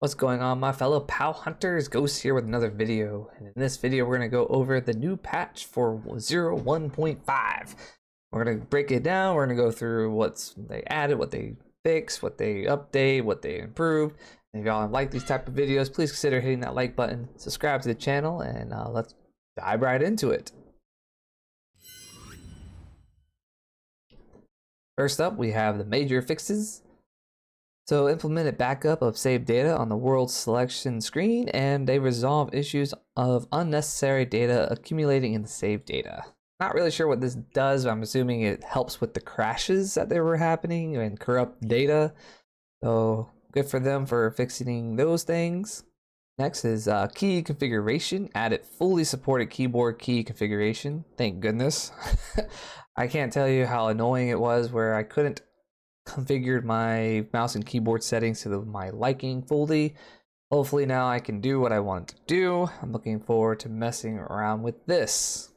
What's going on, my fellow PAL hunters? Ghost here with another video, and in this video we're going to go over the new patch for 01.5. We're going to break it down. We're going to go through what they added, what they fixed, what they update, what they improved. And if y'all like these type of videos, please consider hitting that like button, subscribe to the channel, and let's dive right into it. First up, we have the major fixes. So implemented backup of saved data on the world selection screen, and they resolve issues of unnecessary data accumulating in the saved data. Not really sure what this does, but I'm assuming it helps with the crashes that they were happening and corrupt data. So good for them for fixing those things. Next is key configuration. Added fully supported keyboard key configuration. Thank goodness. I can't tell you how annoying it was where I couldn't configured my mouse and keyboard settings to my liking fully. Hopefully now I can do what I want to do. I'm looking forward to messing around with this.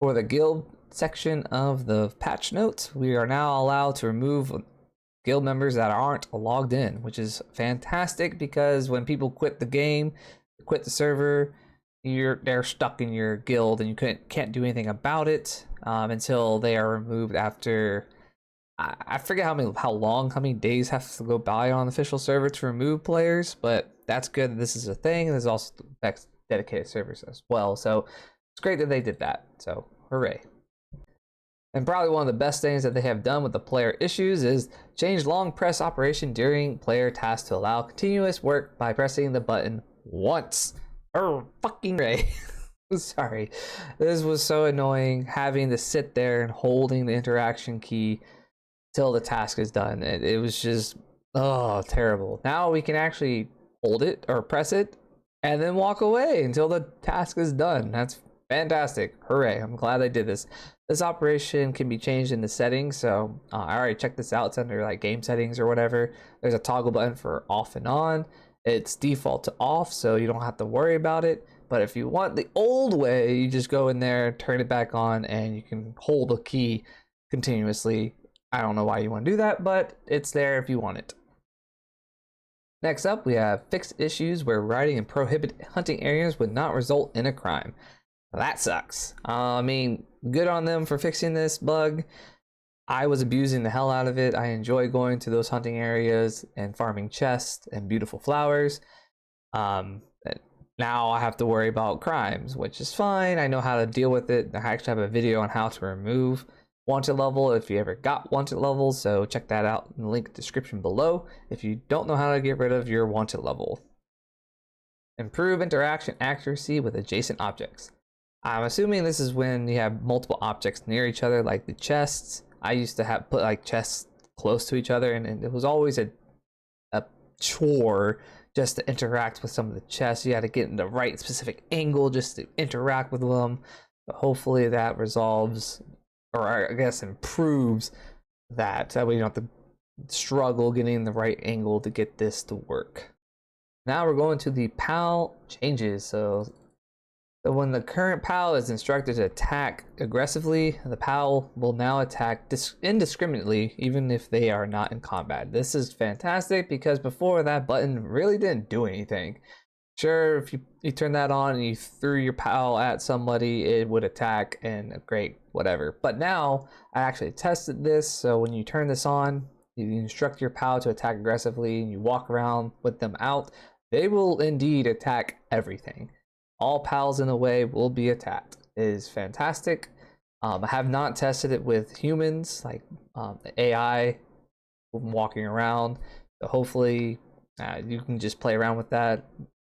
For the guild section of the patch notes, we are now allowed to remove guild members that aren't logged in, which is fantastic because when people quit the game, quit the server, they're stuck in your guild and you can't do anything about it until they are removed after I forget how many days have to go by on the official server to remove players, but that's good that this is a thing. There's also dedicated servers as well, so it's great that they did that, so hooray. And probably one of the best things that they have done with the player issues is change long press operation during player tasks to allow continuous work by pressing the button once. Oh, fucking hooray. Sorry, this was so annoying having to sit there and holding the interaction key till the task is done. It was just terrible. Now we can actually hold it or press it and then walk away until the task is done. That's fantastic. Hooray. I'm glad they did this. This operation can be changed in the settings, so I already checked this out. It's under like game settings or whatever. There's a toggle button for off and on. It's default to off, so you don't have to worry about it. But if you want the old way, you just go in there, turn it back on, and you can hold a key continuously. I don't know why you want to do that, but it's there if you want it. Next up, we have fixed issues where riding in prohibited hunting areas would not result in a crime. That sucks. I mean, good on them for fixing this bug. I was abusing the hell out of it. I enjoy going to those hunting areas and farming chests and beautiful flowers. Now I have to worry about crimes, which is fine. I know how to deal with it. I actually have a video on how to remove wanted level if you ever got wanted levels, so check that out in the link description below if you don't know how to get rid of your wanted level. Improve interaction accuracy with adjacent objects. I'm assuming this is when you have multiple objects near each other, like the chests. I used to put like chests close to each other, and it was always a chore just to interact with some of the chests. You had to get in the right specific angle just to interact with them, but hopefully that resolves, or I guess improves that way you don't have to struggle getting the right angle to get this to work. Now we're going to the PAL changes. So when the current PAL is instructed to attack aggressively, the PAL will now attack indiscriminately even if they are not in combat. This is fantastic because before that button really didn't do anything. Sure, if you turn that on and you threw your PAL at somebody, it would attack and great, whatever. But now I actually tested this, so when you turn this on, you instruct your PAL to attack aggressively and you walk around with them out, they will indeed attack everything. All PALs in the way will be attacked. It is fantastic. I have not tested it with humans, like AI walking around. So hopefully you can just play around with that.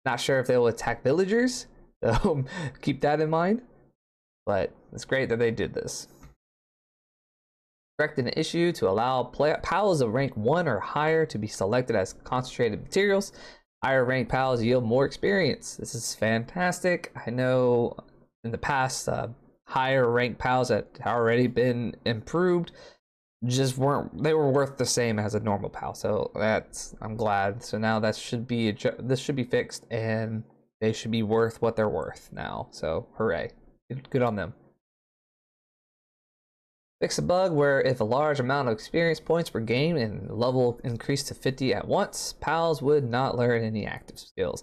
Not sure if they will attack villagers, so keep that in mind. But it's great that they did this. Correct an issue to allow PALs of rank 1 or higher to be selected as concentrated materials. Higher rank PALs yield more experience. This is fantastic. I know in the past, higher rank PALs that had already been improved just they were worth the same as a normal PAL, so I'm glad. So now this should be fixed and they should be worth what they're worth now, so hooray, good on them. Fix a bug where if a large amount of experience points were gained and level increased to 50 at once, pals would not learn any active skills.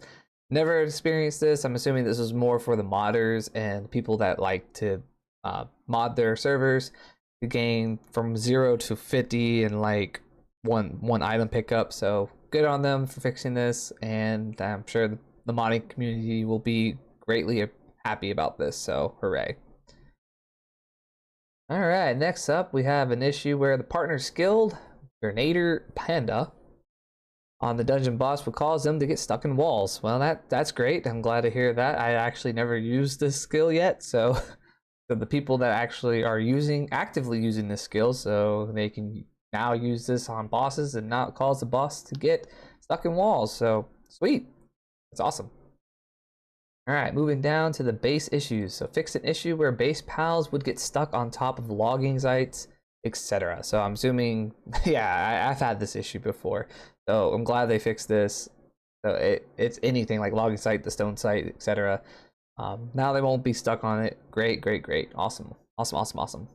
Never experienced this. I'm assuming this was more for the modders and people that like to mod their servers to gain from 0 to 50 and like one item pickup. So good on them for fixing this, and I'm sure the modding community will be greatly happy about this. So hooray. All right, next up we have an issue where the partner skilled Grenader Panda on the dungeon boss would cause them to get stuck in walls. Well, that's great. I'm glad to hear that. I actually never used this skill yet, so the people that actually are actively using this skill, so they can now use this on bosses and not cause the boss to get stuck in walls. So sweet, that's awesome. All right, moving down to the base issues. So fix an issue where base pals would get stuck on top of logging sites, etc. So I'm assuming, yeah, I've had this issue before. So I'm glad they fixed this. So it's anything like logging site, the stone site, etc. Now they won't be stuck on it. Great, great, great. Awesome, awesome, awesome, awesome.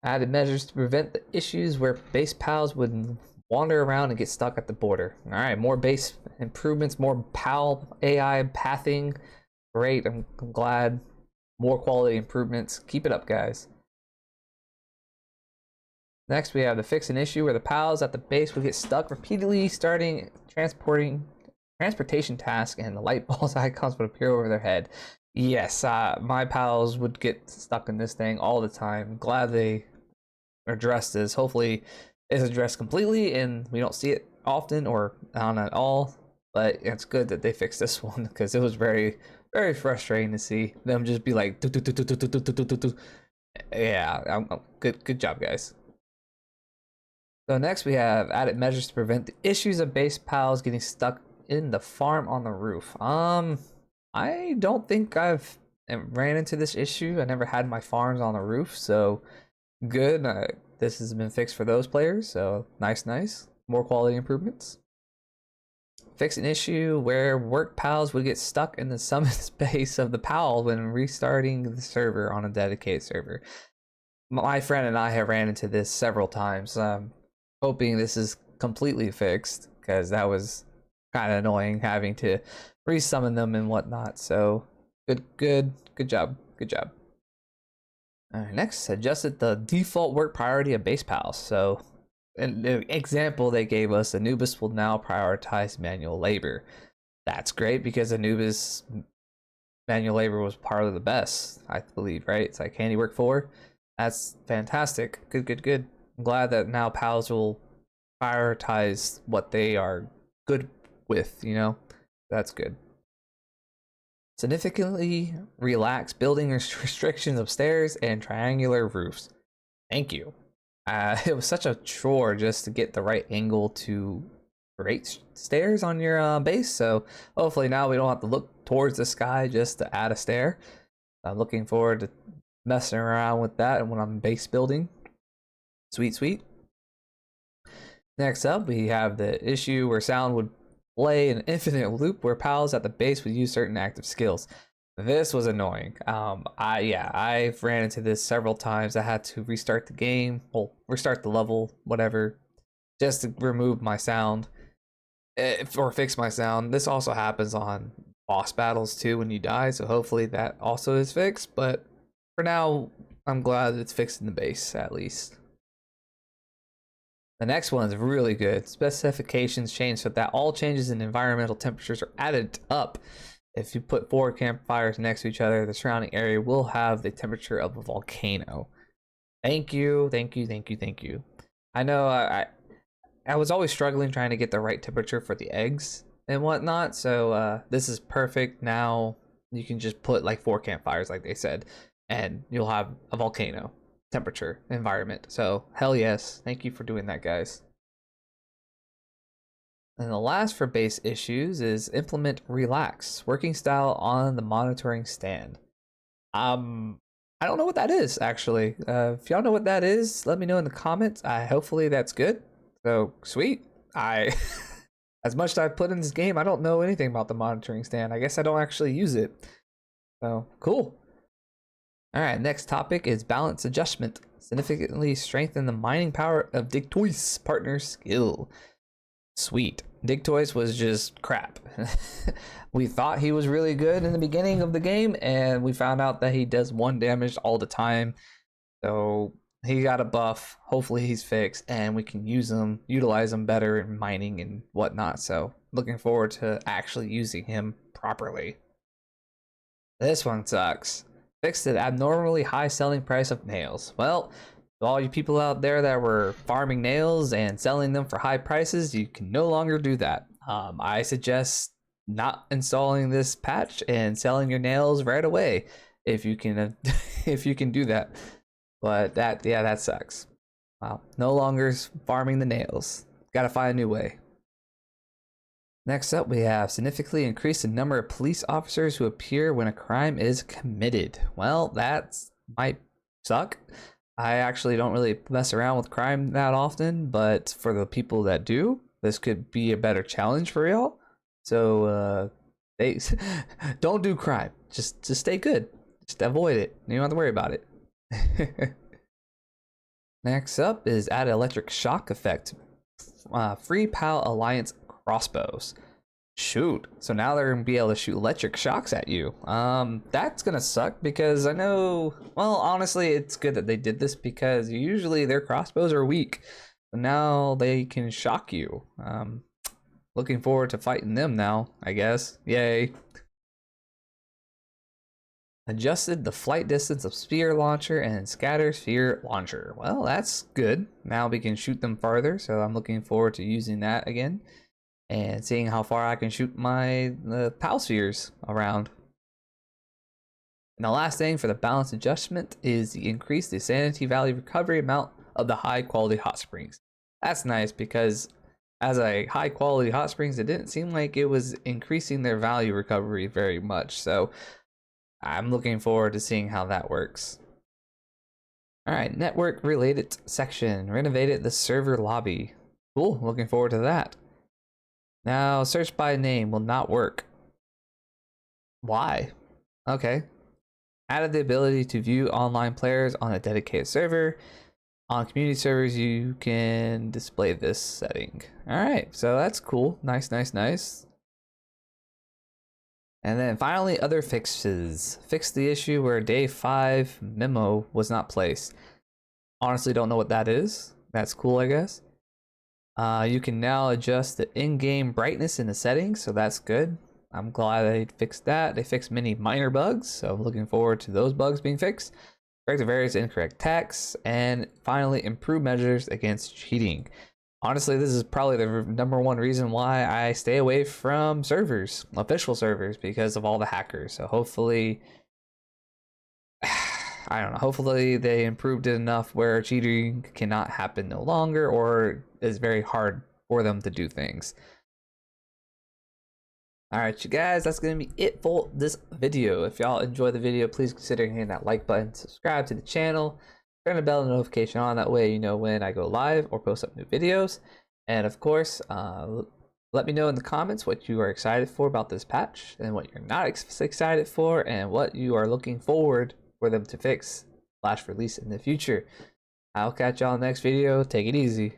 Added measures to prevent the issues where base pals would wander around and get stuck at the border. All right, more base improvements, more PAL AI pathing. Great, I'm glad. More quality improvements. Keep it up, guys. Next, we have to fix an issue where the pals at the base would get stuck repeatedly starting transportation task, and the light balls icons would appear over their head. Yes, my pals would get stuck in this thing all the time. Glad they addressed this. Hopefully it's addressed completely and we don't see it often or not at all, but it's good that they fixed this one because it was very, very frustrating to see them just be like yeah. Good job, guys. So next we have added measures to prevent the issues of base pals getting stuck in the farm on the roof. I don't think I've ran into this issue. I never had my farms on the roof, so good. This has been fixed for those players, so nice. More quality improvements. Fix an issue where work pals would get stuck in the summon space of the pal when restarting the server on a dedicated server. My friend and I have ran into this several times. Hoping this is completely fixed because that was kind of annoying having to resummon them and whatnot. So good job. All right, next, adjusted the default work priority of base pals. So in the example they gave us, Anubis will now prioritize manual labor. That's great because Anubis manual labor was part of the best, I believe, right? It's like handiwork 4. That's fantastic. Good. I'm glad that now pals will prioritize what they are good with, you know? That's good. Significantly relax building restrictions of stairs and triangular roofs. Thank you. It was such a chore just to get the right angle to create stairs on your base, so hopefully now we don't have to look towards the sky just to add a stair. I'm looking forward to messing around with that when I'm base building. Sweet. Next up, we have the issue where sound would play an infinite loop where pals at the base would use certain active skills. This was annoying. I've ran into this several times. I had to restart the game, well, restart the level, whatever, just to remove my sound or fix my sound. This also happens on boss battles too when you die, so hopefully that also is fixed. But for now, I'm glad it's fixed in the base at least. The next one is really good. Specifications changed so that all changes in environmental temperatures are added up. If you put 4 campfires next to each other, the surrounding area will have the temperature of a volcano. Thank you. I know I was always struggling trying to get the right temperature for the eggs and whatnot, so this is perfect. Now you can just put like 4 campfires like they said, and you'll have a volcano temperature environment. So hell yes, thank you for doing that, guys. And the last for base issues is implement relax working style on the monitoring stand. I don't know what that is actually. If y'all know what that is, let me know in the comments. Hopefully that's good. So sweet. As much as I've put in this game, I don't know anything about the monitoring stand. I guess I don't actually use it. So cool. All right, next topic is balance adjustment. Significantly strengthen the mining power of Digtoy's partner skill. Sweet. Digtoys was just crap. We thought he was really good in the beginning of the game, and we found out that he does 1 damage all the time. So he got a buff. Hopefully he's fixed, and we can utilize him better in mining and whatnot. So looking forward to actually using him properly. This one sucks. Fixed the abnormally high selling price of nails. Well, to all you people out there that were farming nails and selling them for high prices, you can no longer do that. I suggest not installing this patch and selling your nails right away if you can if you can do that. But that sucks. Wow, no longer farming the nails. Gotta find a new way. Next up, we have significantly increased the number of police officers who appear when a crime is committed. Well, that might suck. I actually don't really mess around with crime that often, but for the people that do, this could be a better challenge for y'all. So they don't do crime. Just stay good. Just avoid it. You don't have to worry about it. Next up is add electric shock effect. Free PAL Alliance crossbows. Shoot. So now they're gonna be able to shoot electric shocks at you. That's gonna suck because I know, well, honestly, it's good that they did this because usually their crossbows are weak. But now they can shock you. Looking forward to fighting them now, I guess. Yay. Adjusted the flight distance of spear launcher and scatter sphere launcher. Well, that's good. Now we can shoot them farther, so I'm looking forward to using that again and seeing how far I can shoot my PAL spheres around. And the last thing for the balance adjustment is the increase the sanity value recovery amount of the high quality hot springs. That's nice because as a high quality hot springs, it didn't seem like it was increasing their value recovery very much. So I'm looking forward to seeing how that works. All right, network related section. Renovated the server lobby. Cool, looking forward to that. Now, search by name will not work. Why? Okay. Added the ability to view online players on a dedicated server. On community servers, you can display this setting. All right, so that's cool. Nice, nice, nice. And then finally, other fixes. Fix the issue where day 5 memo was not placed. Honestly, don't know what that is. That's cool, I guess. You can now adjust the in-game brightness in the settings, so that's good. I'm glad they fixed that. They fixed many minor bugs, so I'm looking forward to those bugs being fixed. Correct the various incorrect texts, and finally, improve measures against cheating. Honestly, this is probably the #1 reason why I stay away from servers, official servers, because of all the hackers. So hopefully, I don't know, hopefully they improved it enough where cheating cannot happen no longer, or is very hard for them to do things. Alright, you guys, that's going to be it for this video. If y'all enjoy the video, please consider hitting that like button, subscribe to the channel, turn the bell notification on, that way you know when I go live or post up new videos. And of course, let me know in the comments what you are excited for about this patch and what you're not excited for and what you are looking forward for them to fix / release in the future. I'll catch y'all in the next video. Take it easy.